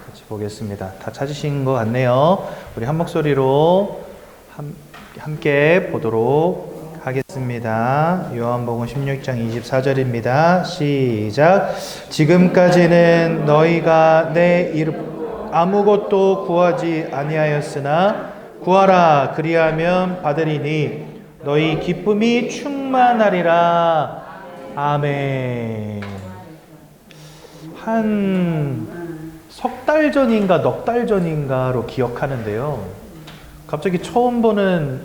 같이 보겠습니다. 다 찾으신 것 같네요. 우리 한 목소리로 함께 보도록 하겠습니다. 요한복음 16장 24절입니다. 시작. 지금까지는 너희가 내 이름 아무것도 구하지 아니하였으나 구하라 그리하면 받으리니 너희 기쁨이 충만하리라. 아멘. 한 석 달 전인가 넉 달 전인가로 기억하는데요. 갑자기 처음 보는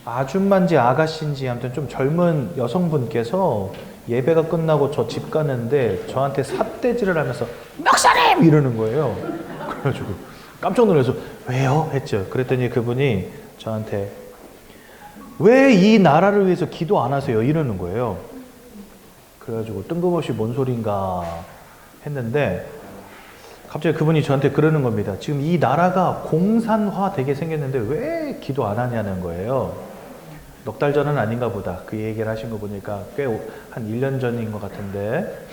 아줌마인지 아가씨인지 아무튼 좀 젊은 여성분께서 예배가 끝나고 저 집 가는데 저한테 삿대질을 하면서 목사님! 이러는 거예요. 그래가지고 깜짝 놀라서 왜요? 했죠. 그랬더니 그분이 저한테 왜 이 나라를 위해서 기도 안 하세요? 이러는 거예요. 그래가지고 뜬금없이 뭔 소린가 했는데 갑자기 그분이 저한테 그러는 겁니다. 지금 이 나라가 공산화 되게 생겼는데 왜 기도 안 하냐는 거예요. 넉 달 전은 아닌가 보다. 그 얘기를 하신 거 보니까 꽤 한 1년 전인 것 같은데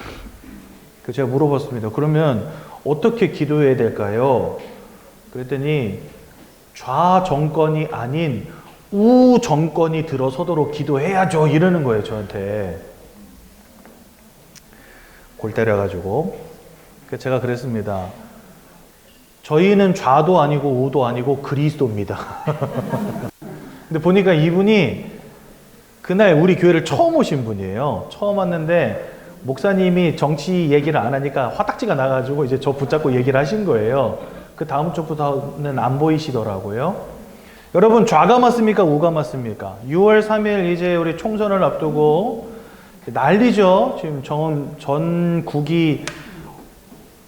제가 물어봤습니다. 그러면 어떻게 기도해야 될까요? 그랬더니 좌 정권이 아닌 우 정권이 들어서도록 기도해야죠. 이러는 거예요. 저한테. 골 때려가지고. 제가 그랬습니다. 저희는 좌도 아니고 우도 아니고 그리스도입니다. 근데 보니까 이분이 그날 우리 교회를 처음 오신 분이에요. 처음 왔는데 목사님이 정치 얘기를 안 하니까 화딱지가 나가지고 이제 저 붙잡고 얘기를 하신 거예요. 그 다음 주부터는 안 보이시더라고요. 여러분 좌가 맞습니까? 우가 맞습니까? 6월 3일 이제 우리 총선을 앞두고 난리죠. 지금 전국이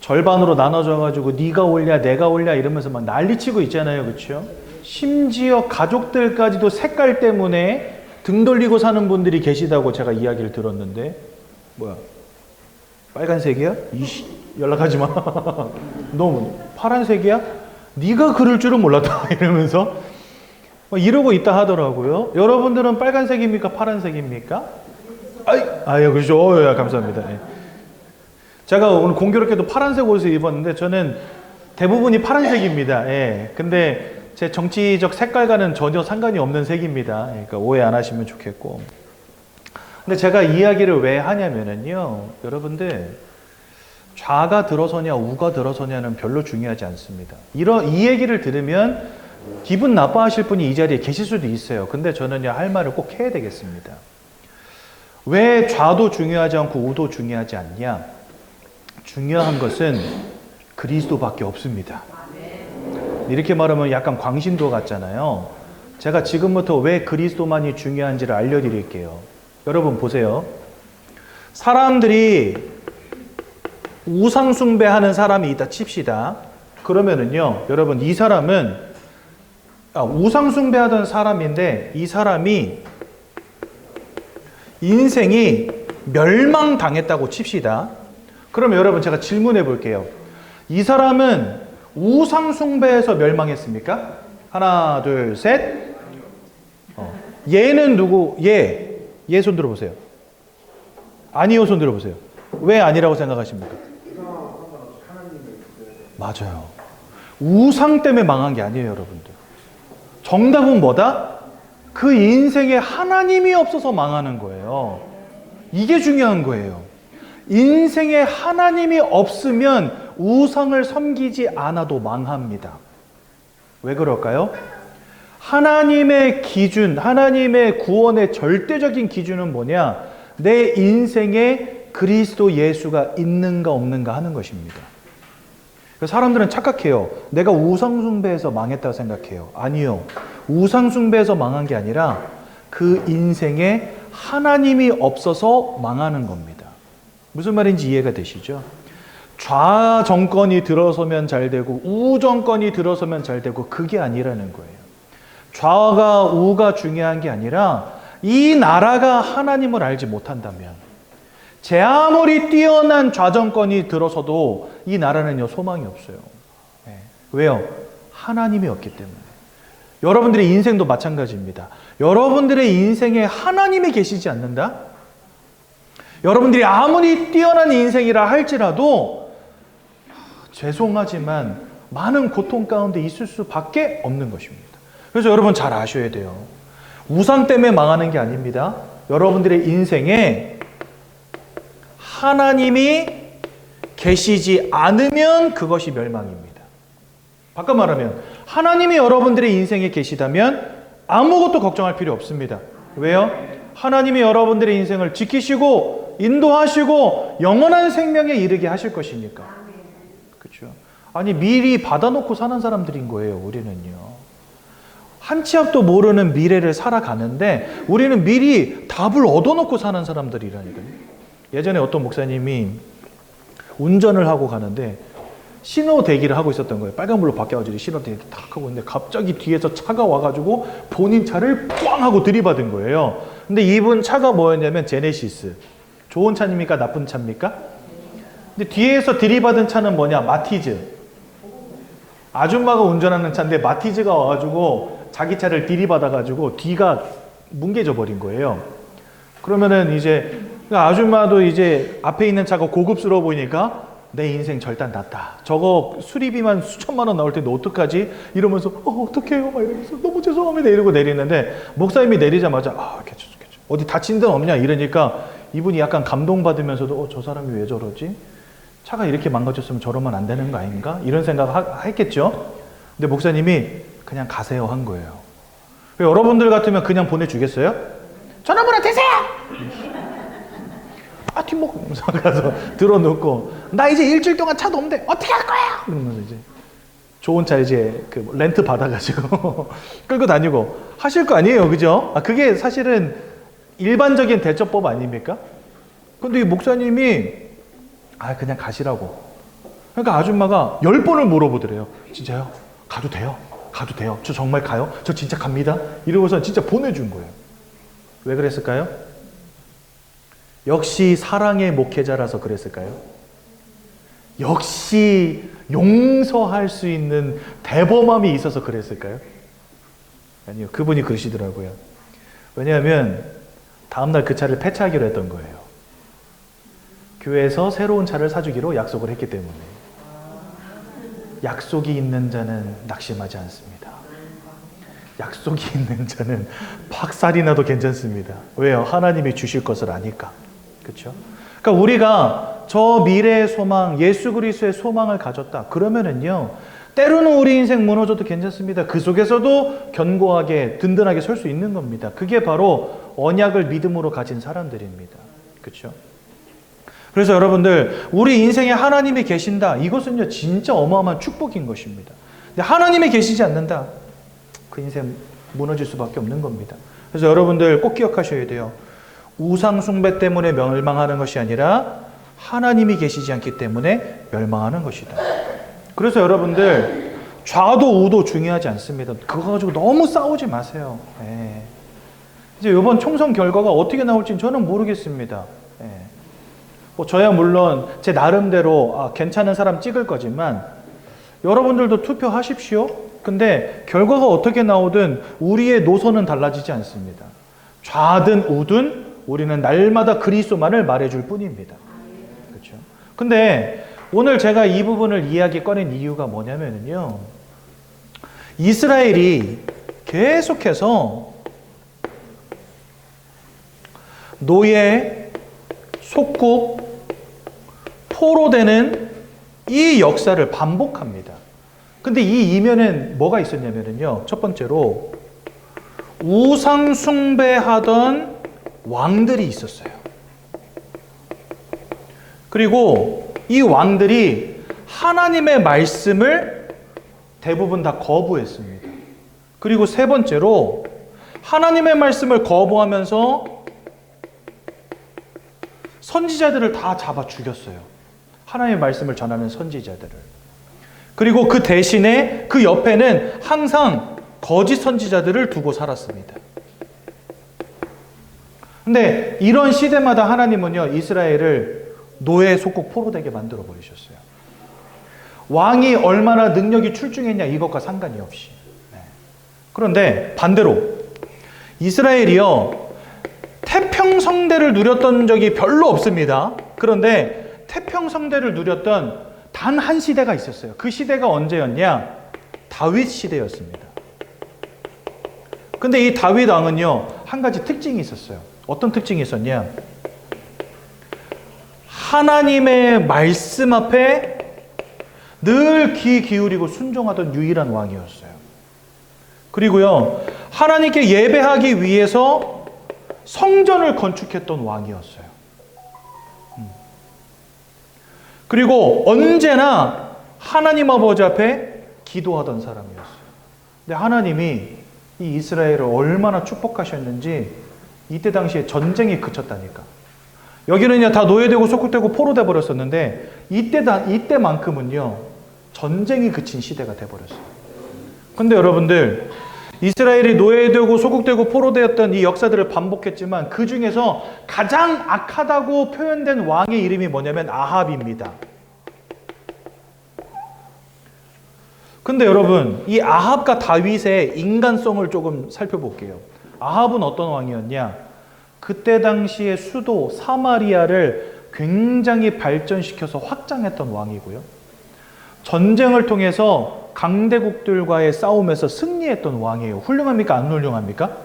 절반으로 나눠져가지고 네가 올냐 내가 올냐 이러면서 막 난리치고 있잖아요. 그렇죠? 심지어 가족들까지도 색깔 때문에 등 돌리고 사는 분들이 계시다고 제가 이야기를 들었는데 뭐야? 빨간색이야? 연락하지 마. 너 파란색이야? 네가 그럴 줄은 몰랐다. 이러면서 이러고 있다 하더라고요. 여러분들은 빨간색입니까? 파란색입니까? 아유, 그죠. 감사합니다. 네. 제가 오늘 공교롭게도 파란색 옷을 입었는데 저는 대부분이 파란색입니다. 예. 근데 제 정치적 색깔과는 전혀 상관이 없는 색입니다. 그러니까 오해 안 하시면 좋겠고. 근데 제가 이야기를 왜 하냐면은요. 여러분들 좌가 들어서냐 우가 들어서냐는 별로 중요하지 않습니다. 이 얘기를 들으면 기분 나빠하실 분이 이 자리에 계실 수도 있어요. 근데 저는요 할 말을 꼭 해야 되겠습니다. 왜 좌도 중요하지 않고 우도 중요하지 않냐? 중요한 것은 그리스도밖에 없습니다. 이렇게 말하면 약간 광신도 같잖아요. 제가 지금부터 왜 그리스도만이 중요한지를 알려드릴게요. 여러분 보세요. 사람들이 우상숭배하는 사람이 있다 칩시다. 그러면은요, 여러분 이 사람은 우상숭배하던 사람인데 이 사람이 인생이 멸망당했다고 칩시다. 그럼 여러분 제가 질문해 볼게요. 이 사람은 우상숭배에서 멸망했습니까? 하나, 둘, 셋. 얘는 누구? 얘 손 들어보세요. 아니요 손 들어보세요. 왜 아니라고 생각하십니까? 맞아요. 우상 때문에 망한 게 아니에요, 여러분들. 정답은 뭐다? 그 인생에 하나님이 없어서 망하는 거예요. 이게 중요한 거예요. 인생에 하나님이 없으면 우상을 섬기지 않아도 망합니다. 왜 그럴까요? 하나님의 기준, 하나님의 구원의 절대적인 기준은 뭐냐? 내 인생에 그리스도 예수가 있는가 없는가 하는 것입니다. 사람들은 착각해요. 내가 우상숭배에서 망했다고 생각해요. 아니요. 우상숭배에서 망한 게 아니라 그 인생에 하나님이 없어서 망하는 겁니다. 무슨 말인지 이해가 되시죠? 좌 정권이 들어서면 잘 되고 우 정권이 들어서면 잘 되고 그게 아니라는 거예요. 좌가 우가 중요한 게 아니라 이 나라가 하나님을 알지 못한다면 제 아무리 뛰어난 좌 정권이 들어서도 이 나라는요 소망이 없어요. 네. 왜요? 하나님이 없기 때문에. 여러분들의 인생도 마찬가지입니다. 여러분들의 인생에 하나님이 계시지 않는다? 여러분들이 아무리 뛰어난 인생이라 할지라도 죄송하지만 많은 고통 가운데 있을 수밖에 없는 것입니다. 그래서 여러분 잘 아셔야 돼요. 우상 때문에 망하는 게 아닙니다. 여러분들의 인생에 하나님이 계시지 않으면 그것이 멸망입니다. 바꿔 말하면 하나님이 여러분들의 인생에 계시다면 아무것도 걱정할 필요 없습니다. 왜요? 하나님이 여러분들의 인생을 지키시고 인도하시고 영원한 생명에 이르게 하실 것이니까. 그렇죠? 아니 미리 받아놓고 사는 사람들인 거예요. 우리는요. 한 치 앞도 모르는 미래를 살아가는데 우리는 미리 답을 얻어놓고 사는 사람들이라니까요. 예전에 어떤 목사님이 운전을 하고 가는데 신호 대기를 하고 있었던 거예요. 빨간불로 바뀌어가지고 신호 대기 탁 하고 있는데 갑자기 뒤에서 차가 와가지고 본인 차를 꽝 하고 들이받은 거예요. 근데 이분 차가 뭐였냐면 제네시스. 좋은 차입니까? 나쁜 차입니까? 근데 뒤에서 들이받은 차는 뭐냐? 마티즈. 아줌마가 운전하는 차인데 마티즈가 와가지고 자기 차를 들이받아가지고 뒤가 뭉개져 버린 거예요. 그러면은 이제 아줌마도 이제 앞에 있는 차가 고급스러워 보이니까 내 인생 절단 났다. 저거 수리비만 수천만 원 나올 텐데 어떡하지? 이러면서 어떡해요? 막 이러면서 너무 죄송합니다. 이러고 내리는데 목사님이 내리자마자 괜찮아. 어디 다친 데는 없냐? 이러니까 이분이 약간 감동받으면서도 저 사람이 왜 저러지? 차가 이렇게 망가졌으면 저러면 안 되는 거 아닌가? 이런 생각 했겠죠? 근데 목사님이 그냥 가세요 한 거예요. 여러분들 같으면 그냥 보내주겠어요? 전화번호 되세요! 뒷목 가서 들어놓고 나 이제 일주일 동안 차도 없는데 어떻게 할 거야? 그러면서 이제 좋은 차 이제 그 렌트 받아가지고 끌고 다니고 하실 거 아니에요, 그죠? 그게 사실은 일반적인 대처법 아닙니까? 근데 이 목사님이 그냥 가시라고. 그러니까 아줌마가 10번을 물어보더래요. 진짜요? 가도 돼요? 가도 돼요? 저 정말 가요? 저 진짜 갑니다? 이러고서 진짜 보내준 거예요. 왜 그랬을까요? 역시 사랑의 목회자라서 그랬을까요? 역시 용서할 수 있는 대범함이 있어서 그랬을까요? 아니요. 그분이 그러시더라고요. 왜냐하면 다음날 그 차를 폐차하기로 했던 거예요. 교회에서 새로운 차를 사주기로 약속을 했기 때문에. 약속이 있는 자는 낙심하지 않습니다. 약속이 있는 자는 박살이 나도 괜찮습니다. 왜요? 하나님이 주실 것을 아니까. 그렇죠? 그러니까 우리가 저 미래의 소망, 예수 그리스도의 소망을 가졌다. 그러면은요, 때로는 우리 인생 무너져도 괜찮습니다. 그 속에서도 견고하게 든든하게 설 수 있는 겁니다. 그게 바로 언약을 믿음으로 가진 사람들입니다. 그렇죠? 그래서 여러분들, 우리 인생에 하나님이 계신다. 이것은요, 진짜 어마어마한 축복인 것입니다. 근데 하나님이 계시지 않는다. 그 인생 무너질 수밖에 없는 겁니다. 그래서 여러분들 꼭 기억하셔야 돼요. 우상 숭배 때문에 멸망하는 것이 아니라 하나님이 계시지 않기 때문에 멸망하는 것이다. 그래서 여러분들 좌도 우도 중요하지 않습니다. 그거 가지고 너무 싸우지 마세요. 이제 이번 총선 결과가 어떻게 나올지는 저는 모르겠습니다. 저야 물론 제 나름대로 괜찮은 사람 찍을 거지만 여러분들도 투표하십시오. 근데 결과가 어떻게 나오든 우리의 노선은 달라지지 않습니다. 좌든 우든 우리는 날마다 그리스도만을 말해줄 뿐입니다. 그렇죠? 근데 오늘 제가 이 부분을 이야기 꺼낸 이유가 뭐냐면요. 이스라엘이 계속해서 노예, 속국, 포로되는 이 역사를 반복합니다. 근데 이 이면엔 뭐가 있었냐면요. 첫 번째로 우상 숭배하던 왕들이 있었어요. 그리고 이 왕들이 하나님의 말씀을 대부분 다 거부했습니다. 그리고 세 번째로 하나님의 말씀을 거부하면서 선지자들을 다 잡아 죽였어요. 하나님의 말씀을 전하는 선지자들을. 그리고 그 대신에 그 옆에는 항상 거짓 선지자들을 두고 살았습니다. 근데 이런 시대마다 하나님은요, 이스라엘을 노예 속국 포로되게 만들어 버리셨어요. 왕이 얼마나 능력이 출중했냐 이것과 상관이 없이. 그런데 반대로 이스라엘이요, 태평성대를 누렸던 적이 별로 없습니다. 그런데 태평성대를 누렸던 단 한 시대가 있었어요. 그 시대가 언제였냐? 다윗 시대였습니다. 근데 이 다윗 왕은요, 한 가지 특징이 있었어요. 어떤 특징이 있었냐? 하나님의 말씀 앞에 늘 귀 기울이고 순종하던 유일한 왕이었어요. 그리고요, 하나님께 예배하기 위해서 성전을 건축했던 왕이었어요. 그리고 언제나 하나님 아버지 앞에 기도하던 사람이었어요. 근데 하나님이 이 이스라엘을 얼마나 축복하셨는지 이때 당시에 전쟁이 그쳤다니까. 여기는요, 다 노예되고 속국되고 포로돼 버렸었는데 이때만큼은요, 전쟁이 그친 시대가 돼 버렸어요. 근데 여러분들, 이스라엘이 노예되고 소국되고 포로되었던 이 역사들을 반복했지만 그 중에서 가장 악하다고 표현된 왕의 이름이 뭐냐면 아합입니다. 근데 여러분, 이 아합과 다윗의 인간성을 조금 살펴볼게요. 아합은 어떤 왕이었냐? 그때 당시의 수도 사마리아를 굉장히 발전시켜서 확장했던 왕이고요. 전쟁을 통해서 강대국들과의 싸움에서 승리했던 왕이에요. 훌륭합니까? 안 훌륭합니까?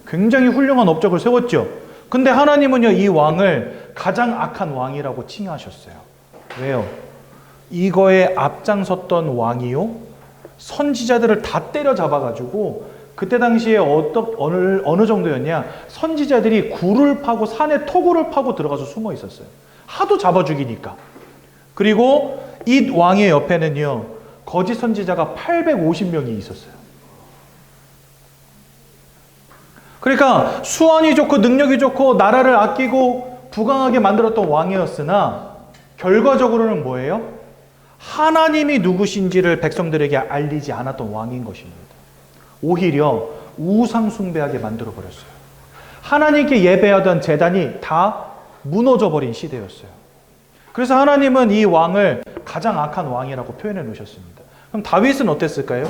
굉장히 훌륭한 업적을 세웠죠. 근데 하나님은요, 이 왕을 가장 악한 왕이라고 칭하셨어요. 왜요? 이거에 앞장섰던 왕이요, 선지자들을 다 때려잡아가지고, 그때 당시에 어느 정도였냐? 선지자들이 굴을 파고 산에 토굴을 파고 들어가서 숨어 있었어요. 하도 잡아 죽이니까. 그리고 이 왕의 옆에는요, 거짓 선지자가 850명이 있었어요. 그러니까 수완이 좋고 능력이 좋고 나라를 아끼고 부강하게 만들었던 왕이었으나 결과적으로는 뭐예요? 하나님이 누구신지를 백성들에게 알리지 않았던 왕인 것입니다. 오히려 우상 숭배하게 만들어 버렸어요. 하나님께 예배하던 제단이 다 무너져 버린 시대였어요. 그래서 하나님은 이 왕을 가장 악한 왕이라고 표현해 놓으셨습니다. 그럼 다윗은 어땠을까요?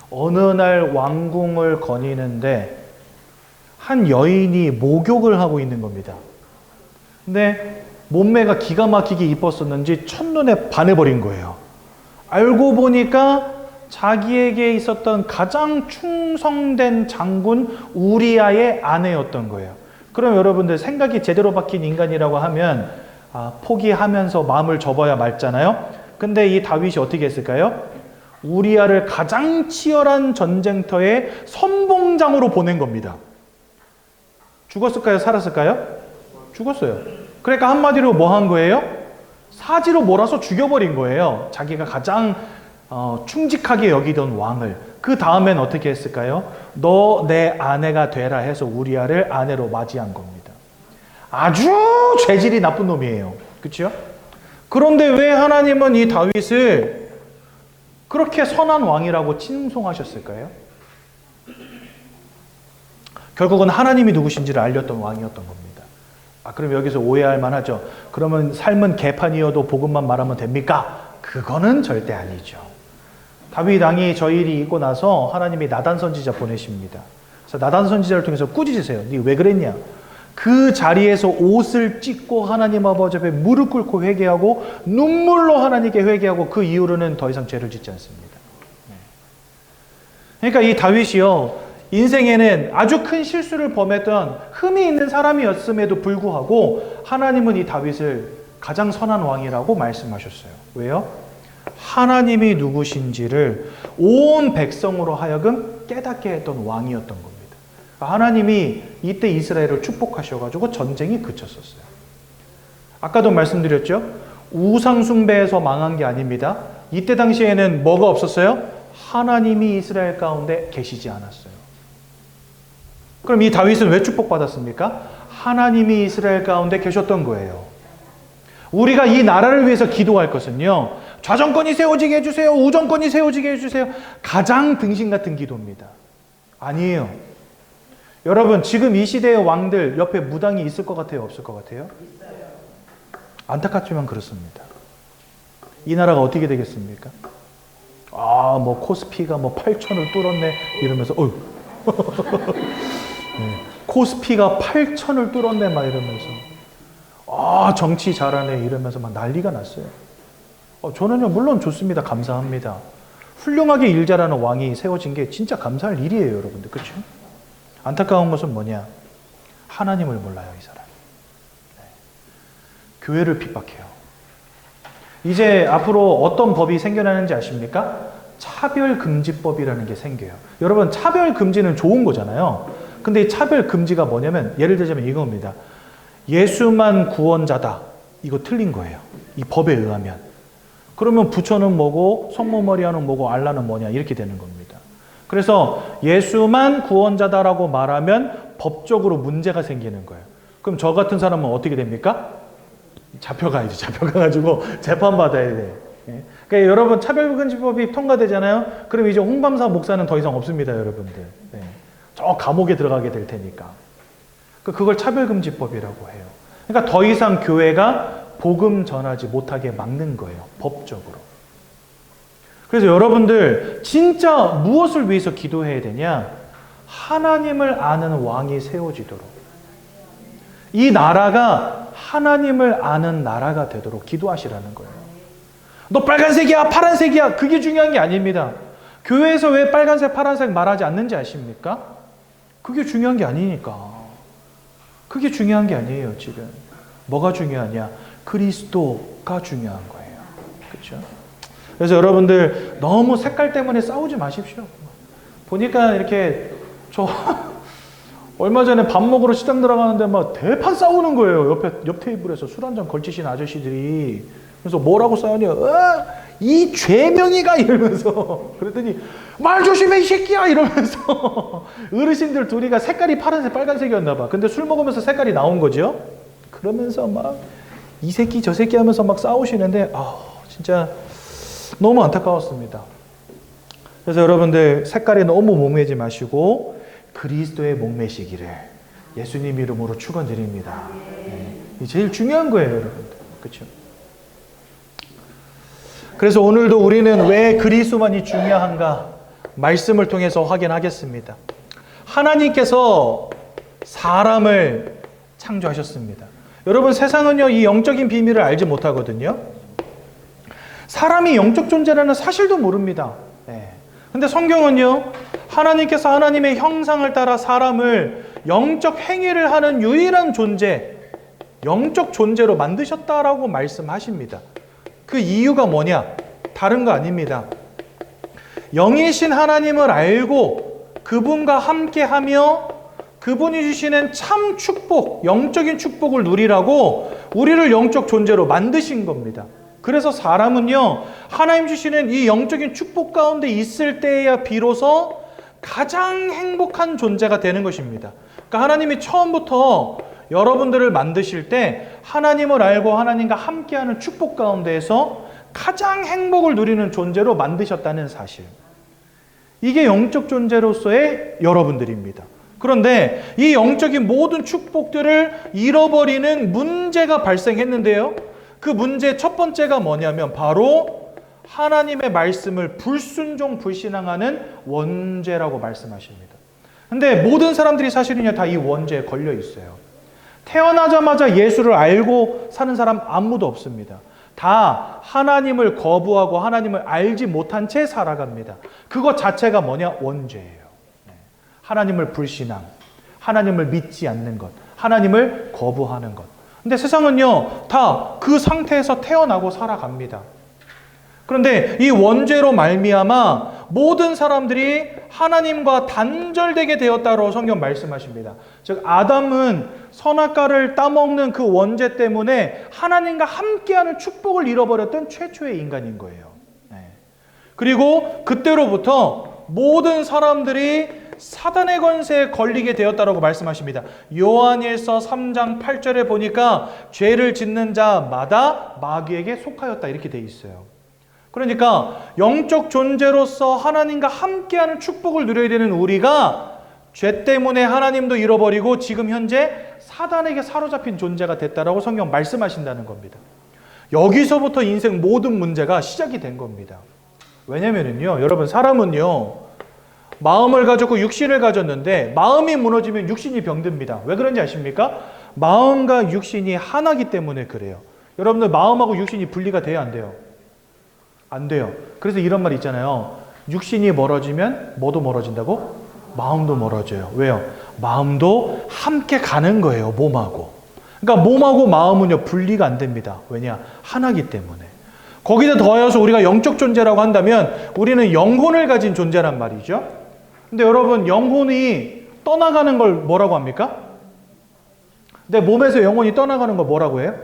어느 날 왕궁을 거니는데 한 여인이 목욕을 하고 있는 겁니다. 근데 몸매가 기가 막히게 이뻤었는지 첫눈에 반해버린 거예요. 알고 보니까 자기에게 있었던 가장 충성된 장군 우리아의 아내였던 거예요. 그럼 여러분들, 생각이 제대로 박힌 인간이라고 하면 포기하면서 마음을 접어야 말잖아요. 근데 이 다윗이 어떻게 했을까요? 우리아를 가장 치열한 전쟁터에 선봉장으로 보낸 겁니다. 죽었을까요? 살았을까요? 죽었어요. 그러니까 한마디로 뭐 한 거예요? 사지로 몰아서 죽여버린 거예요. 자기가 가장 충직하게 여기던 왕을. 그 다음엔 어떻게 했을까요? 너 내 아내가 되라 해서 우리아를 아내로 맞이한 겁니다. 아주 죄질이 나쁜 놈이에요. 그렇죠? 그런데 왜 하나님은 이 다윗을 그렇게 선한 왕이라고 칭송하셨을까요? 결국은 하나님이 누구신지를 알렸던 왕이었던 겁니다. 그럼 여기서 오해할 만하죠. 그러면 삶은 개판이어도 복음만 말하면 됩니까? 그거는 절대 아니죠. 다윗 왕이 저 일이 있고 나서 하나님이 나단 선지자 보내십니다. 그래서 나단 선지자를 통해서 꾸짖으세요. 네 왜 그랬냐? 그 자리에서 옷을 찢고 하나님 아버지 앞에 무릎 꿇고 회개하고 눈물로 하나님께 회개하고 그 이후로는 더 이상 죄를 짓지 않습니다. 그러니까 이 다윗이요, 인생에는 아주 큰 실수를 범했던 흠이 있는 사람이었음에도 불구하고 하나님은 이 다윗을 가장 선한 왕이라고 말씀하셨어요. 왜요? 하나님이 누구신지를 온 백성으로 하여금 깨닫게 했던 왕이었던 겁니다. 하나님이 이때 이스라엘을 축복하셔가지고 전쟁이 그쳤었어요. 아까도 말씀드렸죠? 우상 숭배에서 망한 게 아닙니다. 이때 당시에는 뭐가 없었어요? 하나님이 이스라엘 가운데 계시지 않았어요. 그럼 이 다윗은 왜 축복받았습니까? 하나님이 이스라엘 가운데 계셨던 거예요. 우리가 이 나라를 위해서 기도할 것은요, 좌정권이 세워지게 해주세요, 우정권이 세워지게 해주세요, 가장 등신 같은 기도입니다. 아니에요. 여러분, 지금 이 시대의 왕들 옆에 무당이 있을 것 같아요? 없을 것 같아요? 안타깝지만 그렇습니다. 이 나라가 어떻게 되겠습니까? 뭐 코스피가 뭐 8천을 뚫었네 이러면서 코스피가 8천을 뚫었네 막 이러면서 정치 잘하네 이러면서 막 난리가 났어요. 저는요, 물론 좋습니다. 감사합니다. 훌륭하게 일 잘하는 왕이 세워진 게 진짜 감사할 일이에요, 여러분들. 그렇죠? 안타까운 것은 뭐냐? 하나님을 몰라요, 이 사람. 네. 교회를 핍박해요. 이제 앞으로 어떤 법이 생겨나는지 아십니까? 차별금지법이라는 게 생겨요. 여러분, 차별금지는 좋은 거잖아요. 근데 이 차별금지가 뭐냐면, 예를 들자면 이겁니다. 예수만 구원자다. 이거 틀린 거예요. 이 법에 의하면. 그러면 부처는 뭐고, 성모 마리아는 뭐고, 알라는 뭐냐, 이렇게 되는 겁니다. 그래서 예수만 구원자다라고 말하면 법적으로 문제가 생기는 거예요. 그럼 저 같은 사람은 어떻게 됩니까? 잡혀가야지. 잡혀가가지고 재판받아야 돼. 그러니까 여러분, 차별금지법이 통과되잖아요. 그럼 이제 홍범사 목사는 더 이상 없습니다, 여러분들. 네. 저 감옥에 들어가게 될 테니까. 그걸 차별금지법이라고 해요. 그러니까 더 이상 교회가 복음 전하지 못하게 막는 거예요, 법적으로. 그래서 여러분들 진짜 무엇을 위해서 기도해야 되냐? 하나님을 아는 왕이 세워지도록, 이 나라가 하나님을 아는 나라가 되도록 기도하시라는 거예요. 너 빨간색이야, 파란색이야, 그게 중요한 게 아닙니다. 교회에서 왜 빨간색, 파란색 말하지 않는지 아십니까? 그게 중요한 게 아니니까. 그게 중요한 게 아니에요, 지금. 뭐가 중요하냐? 그리스도가 중요한 거예요. 그렇죠? 그래서 여러분들 너무 색깔 때문에 싸우지 마십시오. 보니까 이렇게 얼마 전에 밥 먹으러 시장 들어가는데 막 대판 싸우는 거예요. 옆 테이블에서 술 한잔 걸치신 아저씨들이. 그래서 뭐라고 싸우냐? 이 죄명이가 이러면서. 그랬더니 말 조심해 이 새끼야 이러면서. 어르신들 둘이가 색깔이 파란색 빨간색이었나 봐. 근데 술 먹으면서 색깔이 나온 거죠. 그러면서 막 이 새끼 저 새끼 하면서 막 싸우시는데 진짜 너무 안타까웠습니다. 그래서 여러분들 색깔에 너무 목매지 마시고 그리스도의 목매시기를 예수님 이름으로 축원드립니다. 네. 제일 중요한 거예요, 여러분들. 그렇죠? 그래서 오늘도 우리는 왜 그리스도만이 중요한가 말씀을 통해서 확인하겠습니다. 하나님께서 사람을 창조하셨습니다. 여러분, 세상은요, 이 영적인 비밀을 알지 못하거든요. 사람이 영적 존재라는 사실도 모릅니다. 근데 성경은요, 하나님께서 하나님의 형상을 따라 사람을 영적 행위를 하는 유일한 존재, 영적 존재로 만드셨다라고 말씀하십니다. 그 이유가 뭐냐? 다른 거 아닙니다. 영이신 하나님을 알고 그분과 함께하며 그분이 주시는 참 축복, 영적인 축복을 누리라고 우리를 영적 존재로 만드신 겁니다. 그래서 사람은요, 하나님 주시는 이 영적인 축복 가운데 있을 때에야 비로소 가장 행복한 존재가 되는 것입니다. 그러니까 하나님이 처음부터 여러분들을 만드실 때 하나님을 알고 하나님과 함께하는 축복 가운데에서 가장 행복을 누리는 존재로 만드셨다는 사실. 이게 영적 존재로서의 여러분들입니다. 그런데 이 영적인 모든 축복들을 잃어버리는 문제가 발생했는데요. 그 문제 첫 번째가 뭐냐면 바로 하나님의 말씀을 불순종, 불신앙하는 원죄라고 말씀하십니다. 근데 모든 사람들이 사실은요, 다 이 원죄에 걸려 있어요. 태어나자마자 예수를 알고 사는 사람 아무도 없습니다. 다 하나님을 거부하고 하나님을 알지 못한 채 살아갑니다. 그것 자체가 뭐냐? 원죄예요. 하나님을 불신앙, 하나님을 믿지 않는 것, 하나님을 거부하는 것. 근데 세상은요, 다 그 상태에서 태어나고 살아갑니다. 그런데 이 원죄로 말미암아 모든 사람들이 하나님과 단절되게 되었다고 성경 말씀하십니다. 즉 아담은 선악과를 따먹는 그 원죄 때문에 하나님과 함께하는 축복을 잃어버렸던 최초의 인간인 거예요. 그리고 그때로부터 모든 사람들이 사단의 권세에 걸리게 되었다라고 말씀하십니다. 요한일서 3장 8절에 보니까 죄를 짓는 자마다 마귀에게 속하였다 이렇게 돼 있어요. 그러니까 영적 존재로서 하나님과 함께하는 축복을 누려야 되는 우리가 죄 때문에 하나님도 잃어버리고 지금 현재 사단에게 사로잡힌 존재가 됐다라고 성경 말씀하신다는 겁니다. 여기서부터 인생 모든 문제가 시작이 된 겁니다. 왜냐면은요, 여러분, 사람은요, 마음을 가졌고 육신을 가졌는데 마음이 무너지면 육신이 병듭니다. 왜 그런지 아십니까? 마음과 육신이 하나이기 때문에 그래요. 여러분들 마음하고 육신이 분리가 돼야 안 돼요? 안 돼요. 그래서 이런 말 있잖아요. 육신이 멀어지면 뭐도 멀어진다고? 마음도 멀어져요. 왜요? 마음도 함께 가는 거예요. 몸하고. 그러니까 몸하고 마음은요, 분리가 안 됩니다. 왜냐? 하나기 때문에. 거기다 더하여서 우리가 영적 존재라고 한다면 우리는 영혼을 가진 존재란 말이죠. 근데 여러분, 영혼이 떠나가는 걸 뭐라고 합니까? 내 몸에서 영혼이 떠나가는 걸 뭐라고 해요?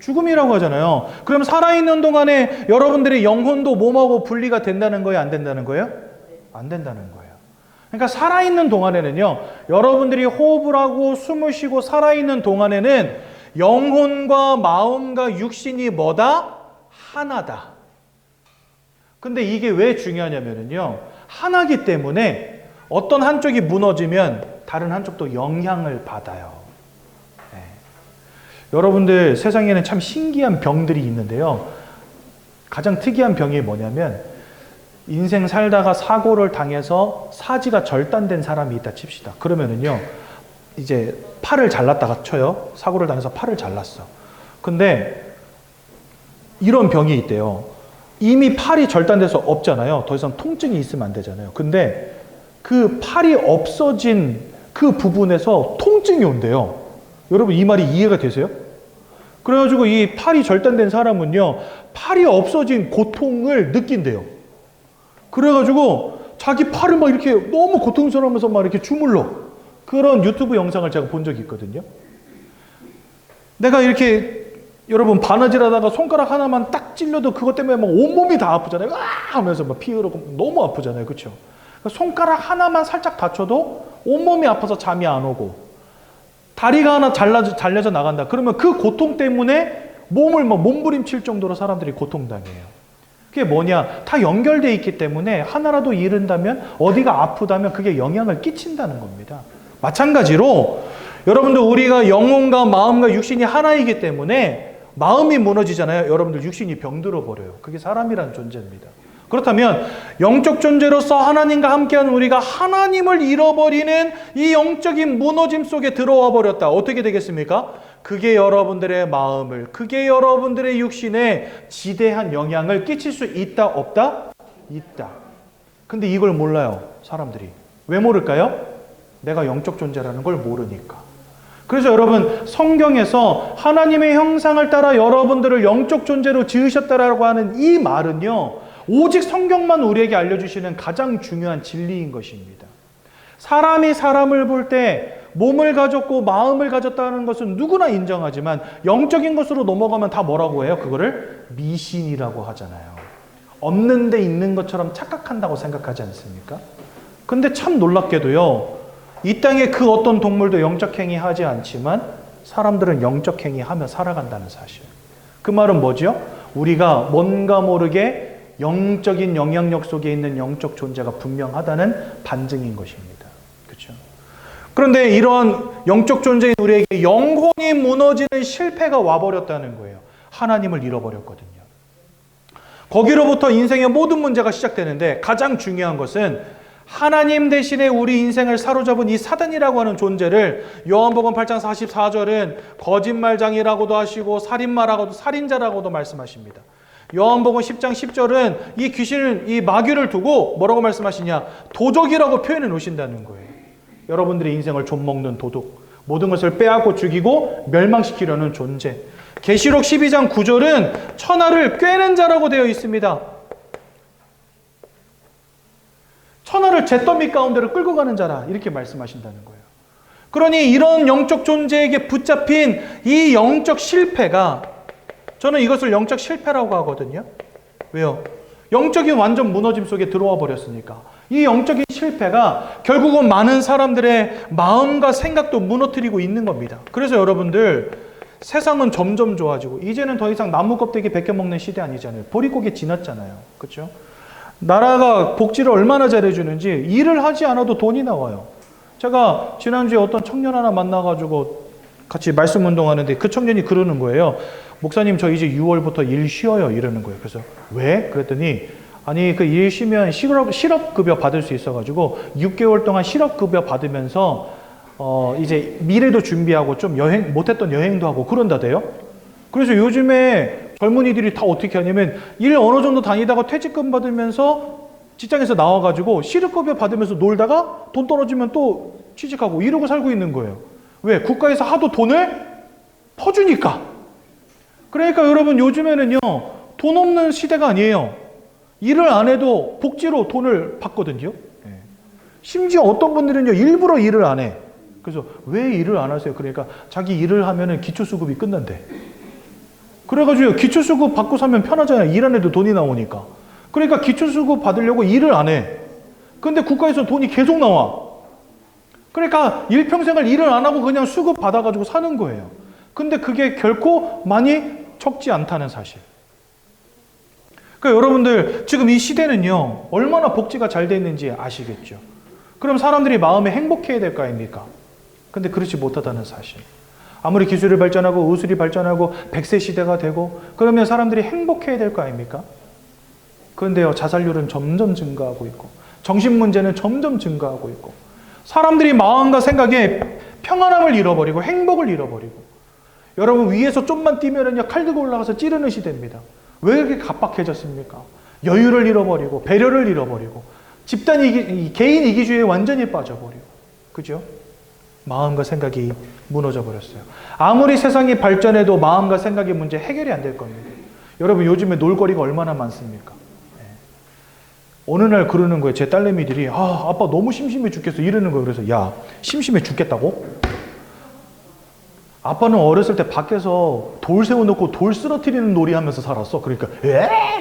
죽음이라고 하잖아요. 그럼 살아있는 동안에 여러분들의 영혼도 몸하고 분리가 된다는 거예요? 안 된다는 거예요? 안 된다는 거예요. 그러니까 살아있는 동안에는요, 여러분들이 호흡을 하고 숨을 쉬고 살아있는 동안에는 영혼과 마음과 육신이 뭐다? 하나다. 근데 이게 왜 중요하냐면요, 하나기 때문에 어떤 한쪽이 무너지면 다른 한쪽도 영향을 받아요. 네. 여러분들 세상에는 참 신기한 병들이 있는데요. 가장 특이한 병이 뭐냐면 인생 살다가 사고를 당해서 사지가 절단된 사람이 있다 칩시다. 그러면은요, 이제 팔을 잘랐다가 쳐요. 사고를 당해서 팔을 잘랐어. 근데 이런 병이 있대요. 이미 팔이 절단돼서 없잖아요. 더 이상 통증이 있으면 안 되잖아요. 근데 그 팔이 없어진 그 부분에서 통증이 온대요. 여러분, 이 말이 이해가 되세요? 그래가지고 이 팔이 절단된 사람은요, 팔이 없어진 고통을 느낀대요. 그래가지고 자기 팔을 막 이렇게 너무 고통스러우면서 막 이렇게 주물러. 그런 유튜브 영상을 제가 본 적이 있거든요. 내가 이렇게 여러분 바느질 하다가 손가락 하나만 딱 찔려도 그것 때문에 막 온몸이 다 아프잖아요. 아! 하면서 막 피 흐르고 너무 아프잖아요. 그렇죠? 손가락 하나만 살짝 다쳐도 온몸이 아파서 잠이 안 오고, 다리가 하나 잘려져 나간다. 그러면 그 고통 때문에 몸을 막 몸부림칠 정도로 사람들이 고통당해요. 그게 뭐냐? 다 연결되어 있기 때문에 하나라도 잃은다면, 어디가 아프다면 그게 영향을 끼친다는 겁니다. 마찬가지로 여러분들, 우리가 영혼과 마음과 육신이 하나이기 때문에 마음이 무너지잖아요. 여러분들 육신이 병들어 버려요. 그게 사람이라는 존재입니다. 그렇다면 영적 존재로서 하나님과 함께하는 우리가 하나님을 잃어버리는 이 영적인 무너짐 속에 들어와 버렸다. 어떻게 되겠습니까? 그게 여러분들의 마음을, 그게 여러분들의 육신에 지대한 영향을 끼칠 수 있다, 없다? 있다. 근데 이걸 몰라요, 사람들이. 왜 모를까요? 내가 영적 존재라는 걸 모르니까. 그래서 여러분, 성경에서 하나님의 형상을 따라 여러분들을 영적 존재로 지으셨다라고 하는 이 말은요, 오직 성경만 우리에게 알려주시는 가장 중요한 진리인 것입니다. 사람이 사람을 볼 때 몸을 가졌고 마음을 가졌다는 것은 누구나 인정하지만, 영적인 것으로 넘어가면 다 뭐라고 해요? 그거를 미신이라고 하잖아요. 없는 데 있는 것처럼 착각한다고 생각하지 않습니까? 근데 참 놀랍게도요, 이 땅에 그 어떤 동물도 영적 행위 하지 않지만 사람들은 영적 행위 하며 살아간다는 사실. 그 말은 뭐죠? 우리가 뭔가 모르게 영적인 영향력 속에 있는 영적 존재가 분명하다는 반증인 것입니다. 그렇죠? 그런데 이러한 영적 존재인 우리에게 영혼이 무너지는 실패가 와버렸다는 거예요. 하나님을 잃어버렸거든요. 거기로부터 인생의 모든 문제가 시작되는데, 가장 중요한 것은 하나님 대신에 우리 인생을 사로잡은 이 사단이라고 하는 존재를 요한복음 8장 44절은 거짓말장이라고도 하시고 살인자라고도 말씀하십니다. 요한복음 10장 10절은 이 귀신을, 이 마귀를 두고 뭐라고 말씀하시냐? 도적이라고 표현해 놓으신다는 거예요. 여러분들의 인생을 좀먹는 도둑, 모든 것을 빼앗고 죽이고 멸망시키려는 존재. 계시록 12장 9절은 천하를 꿰는 자라고 되어 있습니다. 천하를 잿더미 가운데로 끌고 가는 자라, 이렇게 말씀하신다는 거예요. 그러니 이런 영적 존재에게 붙잡힌 이 영적 실패가, 저는 이것을 영적 실패라고 하거든요. 왜요? 영적인 완전 무너짐 속에 들어와 버렸으니까. 이 영적인 실패가 결국은 많은 사람들의 마음과 생각도 무너뜨리고 있는 겁니다. 그래서 여러분들, 세상은 점점 좋아지고 이제는 더 이상 나무 껍데기 벗겨 먹는 시대 아니잖아요. 보릿고개 지났잖아요. 그렇죠? 나라가 복지를 얼마나 잘해주는지, 일을 하지 않아도 돈이 나와요. 제가 지난주에 어떤 청년 하나 만나가지고 같이 말씀 운동하는데 그 청년이 그러는 거예요. 목사님, 저 이제 6월부터 일 쉬어요. 이러는 거예요. 그래서 왜? 그랬더니, 아니 그 일 쉬면 실업급여 받을 수 있어가지고 6개월 동안 실업급여 받으면서 이제 미래도 준비하고 좀 못했던 여행도 하고 그런다대요. 그래서 요즘에 젊은이들이 다 어떻게 하냐면 일 어느 정도 다니다가 퇴직금 받으면서 직장에서 나와가지고 시급급여 받으면서 놀다가 돈 떨어지면 또 취직하고 이러고 살고 있는 거예요. 왜? 국가에서 하도 돈을 퍼주니까. 그러니까 여러분 요즘에는요, 돈 없는 시대가 아니에요. 일을 안 해도 복지로 돈을 받거든요. 심지어 어떤 분들은요, 일부러 일을 안 해. 그래서 왜 일을 안 하세요? 그러니까 자기 일을 하면은 기초수급이 끝난대. 그래가지고 기초수급 받고 살면 편하잖아요. 일 안 해도 돈이 나오니까. 그러니까 기초수급 받으려고 일을 안 해. 근데 국가에서 돈이 계속 나와. 그러니까 일평생을 일을 안 하고 그냥 수급 받아가지고 사는 거예요. 근데 그게 결코 많이 적지 않다는 사실. 그러니까 여러분들 지금 이 시대는요, 얼마나 복지가 잘 돼 있는지 아시겠죠? 그럼 사람들이 마음에 행복해야 될 거 아닙니까? 근데 그렇지 못하다는 사실. 아무리 기술이 발전하고 의술이 발전하고 100세 시대가 되고 그러면 사람들이 행복해야 될 거 아닙니까? 그런데요, 자살률은 점점 증가하고 있고 정신 문제는 점점 증가하고 있고 사람들이 마음과 생각에 평안함을 잃어버리고 행복을 잃어버리고 여러분 위에서 좀만 뛰면은요, 칼 들고 올라가서 찌르는 시대입니다. 왜 이렇게 갑박해졌습니까? 여유를 잃어버리고 배려를 잃어버리고 집단 개인 이기주의에 완전히 빠져버리고, 그죠? 마음과 생각이 무너져 버렸어요. 아무리 세상이 발전해도 마음과 생각의 문제 해결이 안 될 겁니다. 여러분 요즘에 놀거리가 얼마나 많습니까? 어느 날 그러는 거예요. 제 딸내미들이 아빠 너무 심심해 죽겠어 이러는 거예요. 그래서 야, 심심해 죽겠다고? 아빠는 어렸을 때 밖에서 돌 세워놓고 돌 쓰러뜨리는 놀이 하면서 살았어. 그러니까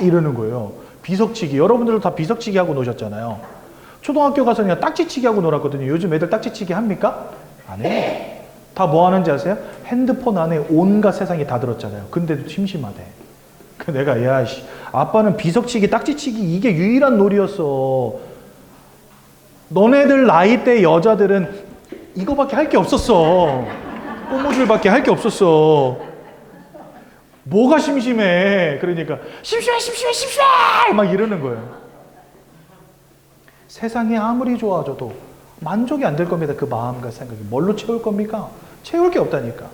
이러는 거예요. 비석치기. 여러분들도 다 비석치기 하고 노셨잖아요. 초등학교 가서 그냥 딱지치기 하고 놀았거든요. 요즘 애들 딱지치기 합니까? 안 해요. 다 뭐 하는지 아세요? 핸드폰 안에 온갖 세상이 다 들었잖아요. 근데도 심심하대. 내가 야, 아빠는 비석치기, 딱지치기 이게 유일한 놀이였어. 너네들 나이 때 여자들은 이거밖에 할 게 없었어. 꼬무줄밖에 할 게 없었어. 뭐가 심심해. 그러니까 심심해 막 이러는 거예요. 세상이 아무리 좋아져도 만족이 안 될 겁니다. 그 마음과 생각이. 뭘로 채울 겁니까? 채울 게 없다니까.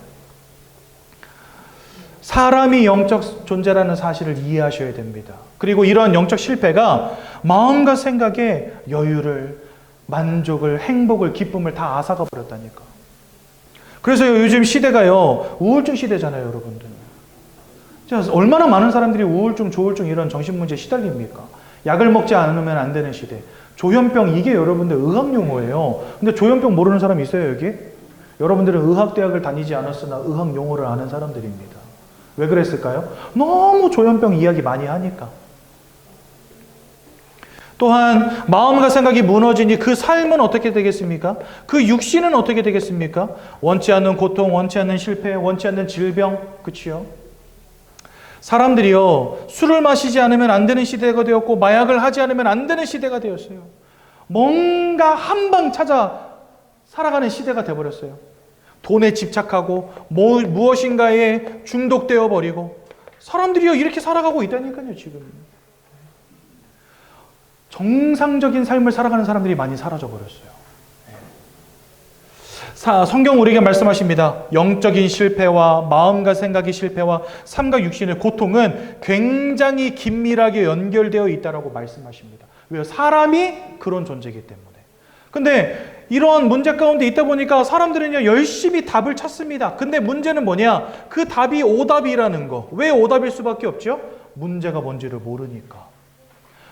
사람이 영적 존재라는 사실을 이해하셔야 됩니다. 그리고 이러한 영적 실패가 마음과 생각에 여유를, 만족을, 행복을, 기쁨을 다 앗아가 버렸다니까. 그래서 요즘 시대가요, 우울증 시대잖아요, 여러분들. 얼마나 많은 사람들이 우울증, 조울증 이런 정신문제에 시달립니까? 약을 먹지 않으면 안 되는 시대. 조현병, 이게 여러분들 의학 용어예요. 근데 조현병 모르는 사람 있어요, 여기? 여러분들은 의학대학을 다니지 않았으나 의학 용어를 아는 사람들입니다. 왜 그랬을까요? 너무 조현병 이야기 많이 하니까. 또한 마음과 생각이 무너지니 그 삶은 어떻게 되겠습니까? 그 육신은 어떻게 되겠습니까? 원치 않는 고통, 원치 않는 실패, 원치 않는 질병, 그치요? 사람들이요, 술을 마시지 않으면 안 되는 시대가 되었고 마약을 하지 않으면 안 되는 시대가 되었어요. 뭔가 한방 찾아 살아가는 시대가 되어버렸어요. 돈에 집착하고 무엇인가에 중독되어 버리고 사람들이요, 이렇게 살아가고 있다니까요, 지금. 정상적인 삶을 살아가는 사람들이 많이 사라져 버렸어요. 성경 우리에게 말씀하십니다. 영적인 실패와 마음과 생각의 실패와 삶과 육신의 고통은 굉장히 긴밀하게 연결되어 있다고 말씀하십니다. 왜요? 사람이 그런 존재이기 때문에. 근데 이러한 문제 가운데 있다 보니까 사람들은요, 열심히 답을 찾습니다. 근데 문제는 뭐냐? 그 답이 오답이라는 거. 왜 오답일 수밖에 없죠? 문제가 뭔지를 모르니까.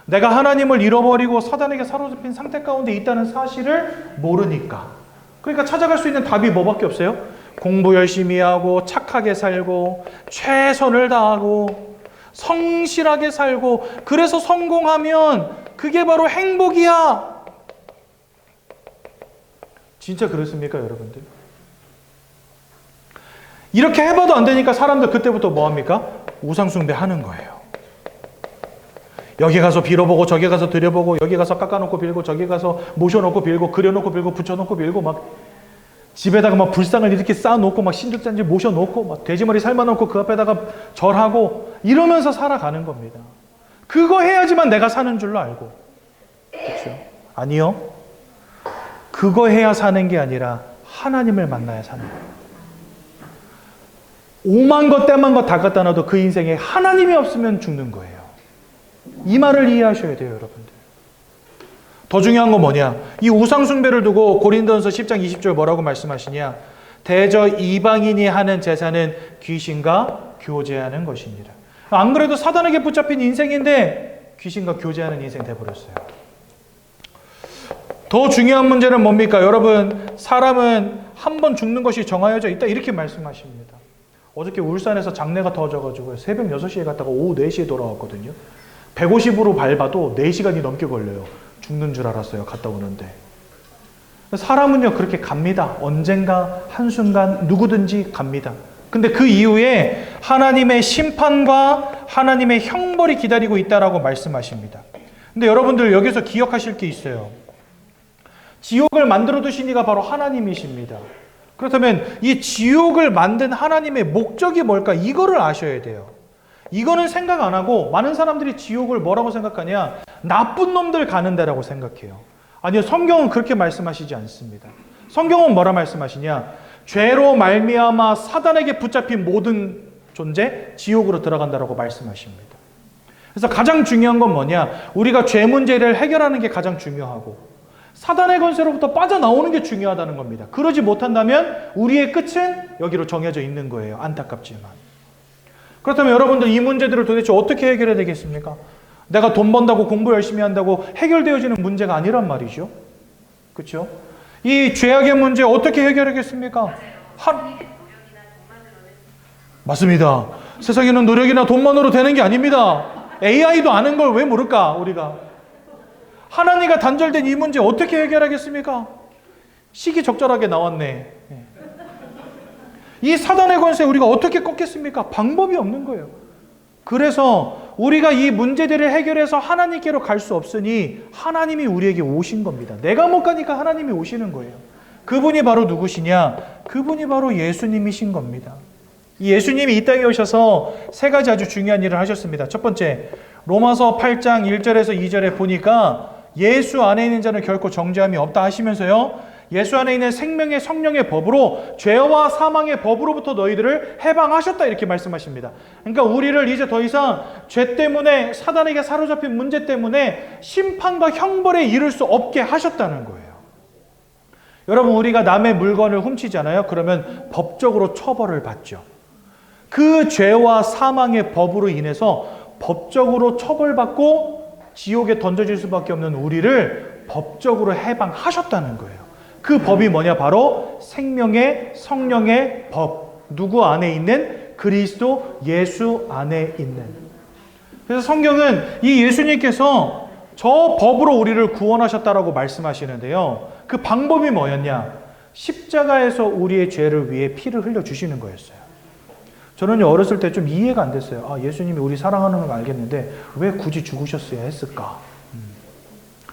내가 하나님을 잃어버리고 사단에게 사로잡힌 상태 가운데 있다는 사실을 모르니까. 그러니까 찾아갈 수 있는 답이 뭐밖에 없어요? 공부 열심히 하고 착하게 살고 최선을 다하고 성실하게 살고 그래서 성공하면 그게 바로 행복이야. 진짜 그렇습니까, 여러분들? 이렇게 해봐도 안 되니까 사람들 그때부터 뭐 합니까? 우상숭배 하는 거예요. 여기 가서 빌어보고 저기 가서 드려보고 여기 가서 깎아놓고 빌고 저기 가서 모셔놓고 빌고 그려놓고 빌고 붙여놓고 빌고 막 집에다가 막 불상을 이렇게 쌓아놓고 막 신죽잔지 모셔놓고 막 돼지머리 삶아놓고 그 앞에다가 절하고 이러면서 살아가는 겁니다. 그거 해야지만 내가 사는 줄로 알고. 그렇죠? 아니요. 그거 해야 사는 게 아니라 하나님을 만나야 사는 거예요. 오만 것 때만 것 다 갖다 놔도 그 인생에 하나님이 없으면 죽는 거예요. 이 말을 이해하셔야 돼요, 여러분들. 더 중요한 건 뭐냐? 이 우상숭배를 두고 고린도전서 10장 20절 뭐라고 말씀하시냐? 대저 이방인이 하는 제사는 귀신과 교제하는 것입니다. 안 그래도 사단에게 붙잡힌 인생인데 귀신과 교제하는 인생 돼버렸어요. 더 중요한 문제는 뭡니까? 여러분, 사람은 한 번 죽는 것이 정하여져 있다, 이렇게 말씀하십니다. 어저께 울산에서 장례가 터져가지고 새벽 6시에 갔다가 오후 4시에 돌아왔거든요. 150으로 밟아도 4시간이 넘게 걸려요. 죽는 줄 알았어요, 갔다 오는데. 사람은요, 그렇게 갑니다. 언젠가 한순간 누구든지 갑니다. 근데 그 이후에 하나님의 심판과 하나님의 형벌이 기다리고 있다라고 말씀하십니다. 근데 여러분들 여기서 기억하실 게 있어요. 지옥을 만들어 두신 이가 바로 하나님이십니다. 그렇다면 이 지옥을 만든 하나님의 목적이 뭘까? 이거를 아셔야 돼요. 이거는 생각 안 하고 많은 사람들이 지옥을 뭐라고 생각하냐? 나쁜 놈들 가는 데라고 생각해요. 아니요, 성경은 그렇게 말씀하시지 않습니다. 성경은 뭐라 말씀하시냐? 죄로 말미암아 사단에게 붙잡힌 모든 존재 지옥으로 들어간다라고 말씀하십니다. 그래서 가장 중요한 건 뭐냐? 우리가 죄 문제를 해결하는 게 가장 중요하고 사단의 권세로부터 빠져나오는 게 중요하다는 겁니다. 그러지 못한다면 우리의 끝은 여기로 정해져 있는 거예요. 안타깝지만. 그렇다면 여러분들 이 문제들을 도대체 어떻게 해결해야 되겠습니까? 내가 돈 번다고 공부 열심히 한다고 해결되어지는 문제가 아니란 말이죠. 그렇죠? 이 죄악의 문제 어떻게 해결하겠습니까? 맞습니다. 세상에는 노력이나 돈만으로 되는 게 아닙니다. AI도 아는 걸 왜 모를까, 우리가. 하나님과 단절된 이 문제 어떻게 해결하겠습니까? 시기적절하게 나왔네. 이 사단의 권세 우리가 어떻게 꺾겠습니까? 방법이 없는 거예요. 그래서 우리가 이 문제들을 해결해서 하나님께로 갈 수 없으니 하나님이 우리에게 오신 겁니다. 내가 못 가니까 하나님이 오시는 거예요. 그분이 바로 누구시냐? 그분이 바로 예수님이신 겁니다. 이 예수님이 이 땅에 오셔서 세 가지 아주 중요한 일을 하셨습니다. 첫 번째, 로마서 8장 1절에서 2절에 보니까 예수 안에 있는 자는 결코 정죄함이 없다 하시면서요, 예수 안에 있는 생명의 성령의 법으로 죄와 사망의 법으로부터 너희들을 해방하셨다, 이렇게 말씀하십니다. 그러니까 우리를 이제 더 이상 죄 때문에 사단에게 사로잡힌 문제 때문에 심판과 형벌에 이를 수 없게 하셨다는 거예요. 여러분, 우리가 남의 물건을 훔치잖아요. 그러면 법적으로 처벌을 받죠. 그 죄와 사망의 법으로 인해서 법적으로 처벌받고 지옥에 던져질 수밖에 없는 우리를 법적으로 해방하셨다는 거예요. 그 법이 뭐냐? 바로 생명의 성령의 법. 누구 안에 있는? 그리스도 예수 안에 있는. 그래서 성경은 이 예수님께서 저 법으로 우리를 구원하셨다라고 말씀하시는데요. 그 방법이 뭐였냐? 십자가에서 우리의 죄를 위해 피를 흘려주시는 거였어요. 저는 어렸을 때 좀 이해가 안 됐어요. 아, 예수님이 우리 사랑하는 걸 알겠는데 왜 굳이 죽으셨어야 했을까?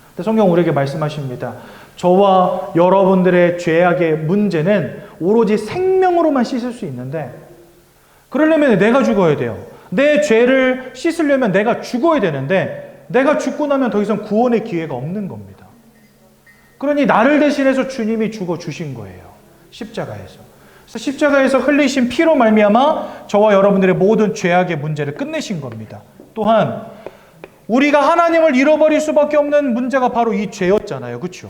근데 성경 우리에게 말씀하십니다. 저와 여러분들의 죄악의 문제는 오로지 생명으로만 씻을 수 있는데, 그러려면 내가 죽어야 돼요. 내 죄를 씻으려면 내가 죽어야 되는데, 내가 죽고 나면 더 이상 구원의 기회가 없는 겁니다. 그러니 나를 대신해서 주님이 죽어 주신 거예요. 십자가에서. 십자가에서 흘리신 피로 말미암아 저와 여러분들의 모든 죄악의 문제를 끝내신 겁니다. 또한 우리가 하나님을 잃어버릴 수밖에 없는 문제가 바로 이 죄였잖아요. 그렇죠?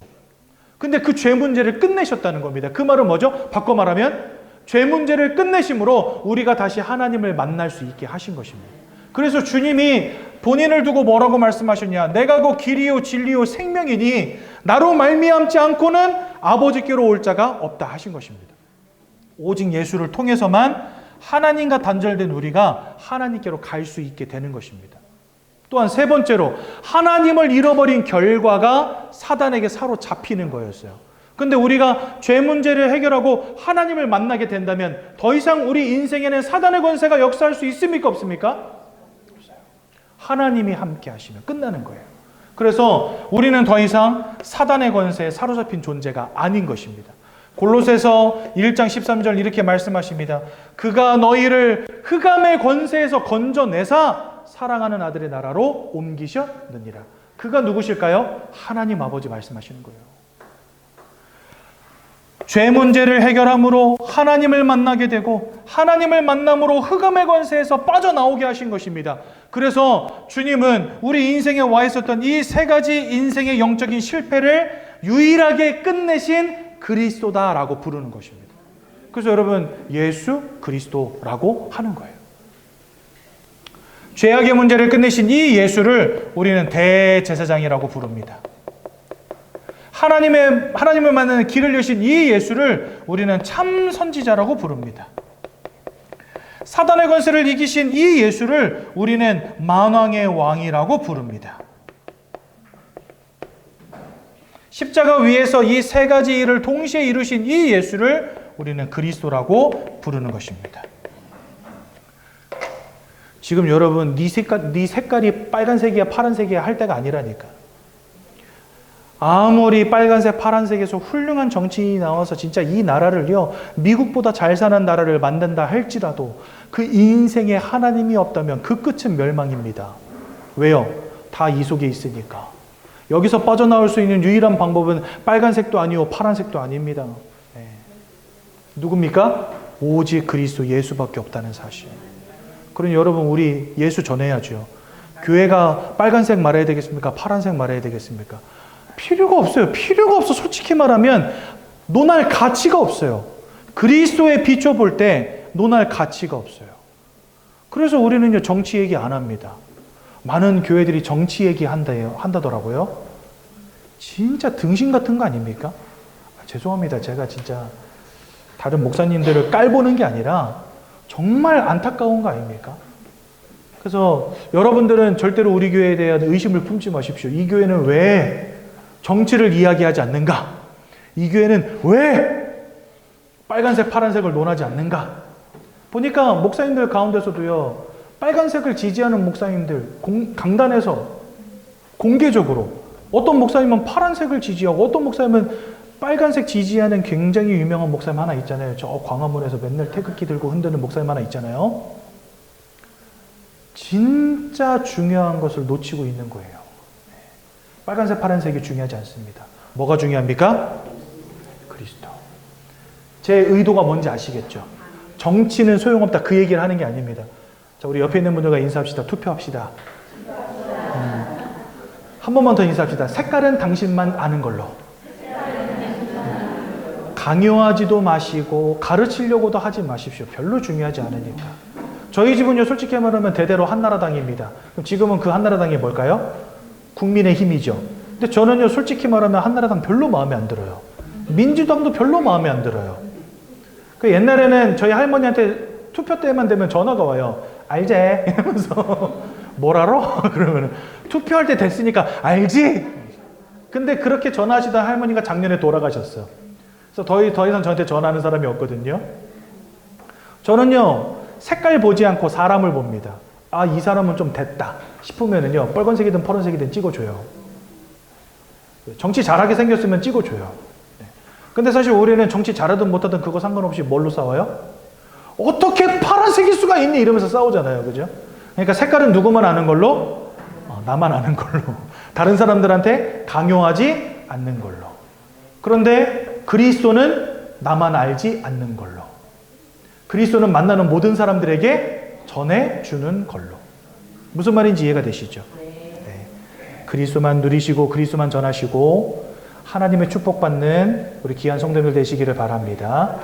근데 그 죄 문제를 끝내셨다는 겁니다. 그 말은 뭐죠? 바꿔 말하면 죄 문제를 끝내심으로 우리가 다시 하나님을 만날 수 있게 하신 것입니다. 그래서 주님이 본인을 두고 뭐라고 말씀하셨냐? 내가 그 길이요 진리요 생명이니 나로 말미암지 않고는 아버지께로 올 자가 없다 하신 것입니다. 오직 예수를 통해서만 하나님과 단절된 우리가 하나님께로 갈 수 있게 되는 것입니다. 또한 세 번째로, 하나님을 잃어버린 결과가 사단에게 사로잡히는 거였어요. 근데 우리가 죄 문제를 해결하고 하나님을 만나게 된다면 더 이상 우리 인생에는 사단의 권세가 역사할 수 있습니까? 없습니까? 없어요. 하나님이 함께 하시면 끝나는 거예요. 그래서 우리는 더 이상 사단의 권세에 사로잡힌 존재가 아닌 것입니다. 골로새서 1장 13절 이렇게 말씀하십니다. 그가 너희를 흑암의 권세에서 건져내사 사랑하는 아들의 나라로 옮기셨느니라. 그가 누구실까요? 하나님 아버지 말씀하시는 거예요. 죄 문제를 해결함으로 하나님을 만나게 되고 하나님을 만남으로 흑암의 권세에서 빠져나오게 하신 것입니다. 그래서 주님은 우리 인생에 와 있었던 이 세 가지 인생의 영적인 실패를 유일하게 끝내신 그리스도다라고 부르는 것입니다. 그래서 여러분, 예수 그리스도라고 하는 거예요. 죄악의 문제를 끝내신 이 예수를 우리는 대제사장이라고 부릅니다. 하나님을 만나는 길을 여신 이 예수를 우리는 참 선지자라고 부릅니다. 사단의 권세를 이기신 이 예수를 우리는 만왕의 왕이라고 부릅니다. 십자가 위에서 이 세 가지 일을 동시에 이루신 이 예수를 우리는 그리스도라고 부르는 것입니다. 지금 여러분, 네 색깔이 빨간색이야 파란색이야 할 때가 아니라니까. 아무리 빨간색 파란색에서 훌륭한 정치인이 나와서 진짜 이 나라를요, 미국보다 잘 사는 나라를 만든다 할지라도 그 인생에 하나님이 없다면 그 끝은 멸망입니다. 왜요? 다 이 속에 있으니까. 여기서 빠져나올 수 있는 유일한 방법은 빨간색도 아니고 파란색도 아닙니다. 네. 누굽니까? 오직 그리스도 예수밖에 없다는 사실. 그러니 여러분, 우리 예수 전해야죠. 교회가 빨간색 말해야 되겠습니까? 파란색 말해야 되겠습니까? 필요가 없어요. 필요가 없어. 솔직히 말하면 논할 가치가 없어요. 그리스도에 비춰볼 때 논할 가치가 없어요. 그래서 우리는요, 정치 얘기 안 합니다. 많은 교회들이 정치 얘기 한다더라고요. 진짜 등신 같은 거 아닙니까? 죄송합니다. 제가 진짜 다른 목사님들을 깔보는 게 아니라 정말 안타까운 거 아닙니까? 그래서 여러분들은 절대로 우리 교회에 대한 의심을 품지 마십시오. 이 교회는 왜 정치를 이야기하지 않는가? 이 교회는 왜 빨간색, 파란색을 논하지 않는가? 보니까 목사님들 가운데서도요, 빨간색을 지지하는 목사님들, 강단에서 공개적으로 어떤 목사님은 파란색을 지지하고 어떤 목사님은 빨간색 지지하는 굉장히 유명한 목사님 하나 있잖아요. 저 광화문에서 맨날 태극기 들고 흔드는 목사님 하나 있잖아요. 진짜 중요한 것을 놓치고 있는 거예요. 빨간색, 파란색이 중요하지 않습니다. 뭐가 중요합니까? 그리스도. 제 의도가 뭔지 아시겠죠? 정치는 소용없다, 그 얘기를 하는 게 아닙니다. 자, 우리 옆에 있는 분들과 인사합시다. 투표합시다. 한 번만 더 인사합시다. 색깔은 당신만 아는 걸로. 강요하지도 마시고 가르치려고도 하지 마십시오. 별로 중요하지 않으니까. 저희 집은요, 솔직히 말하면 대대로 한나라당입니다. 그럼 지금은 그 한나라당이 뭘까요? 국민의힘이죠. 근데 저는요, 솔직히 말하면 한나라당 별로 마음에 안 들어요. 민주당도 별로 마음에 안 들어요. 그 옛날에는 저희 할머니한테 투표 때만 되면 전화가 와요. 알지? 이러면서 뭘 알아? 그러면 투표할 때 됐으니까 알지? 근데 그렇게 전화하시던 할머니가 작년에 돌아가셨어요. 그래서 더 이상 저한테 전화하는 사람이 없거든요. 저는요, 색깔 보지 않고 사람을 봅니다. 아, 이 사람은 좀 됐다 싶으면은요, 빨간색이든 파란색이든 찍어줘요. 정치 잘하게 생겼으면 찍어줘요. 근데 사실 우리는 정치 잘하든 못하든 그거 상관없이 뭘로 싸워요? 어떻게 파란색일 수가 있니? 이러면서 싸우잖아요. 그죠? 그러니까 색깔은 누구만 아는 걸로? 나만 아는 걸로. 다른 사람들한테 강요하지 않는 걸로. 그런데 그리스도는 나만 알지 않는 걸로. 그리스도는 만나는 모든 사람들에게 전해주는 걸로. 무슨 말인지 이해가 되시죠? 네. 그리스도만 누리시고 그리스도만 전하시고 하나님의 축복받는 우리 귀한 성도들 되시기를 바랍니다.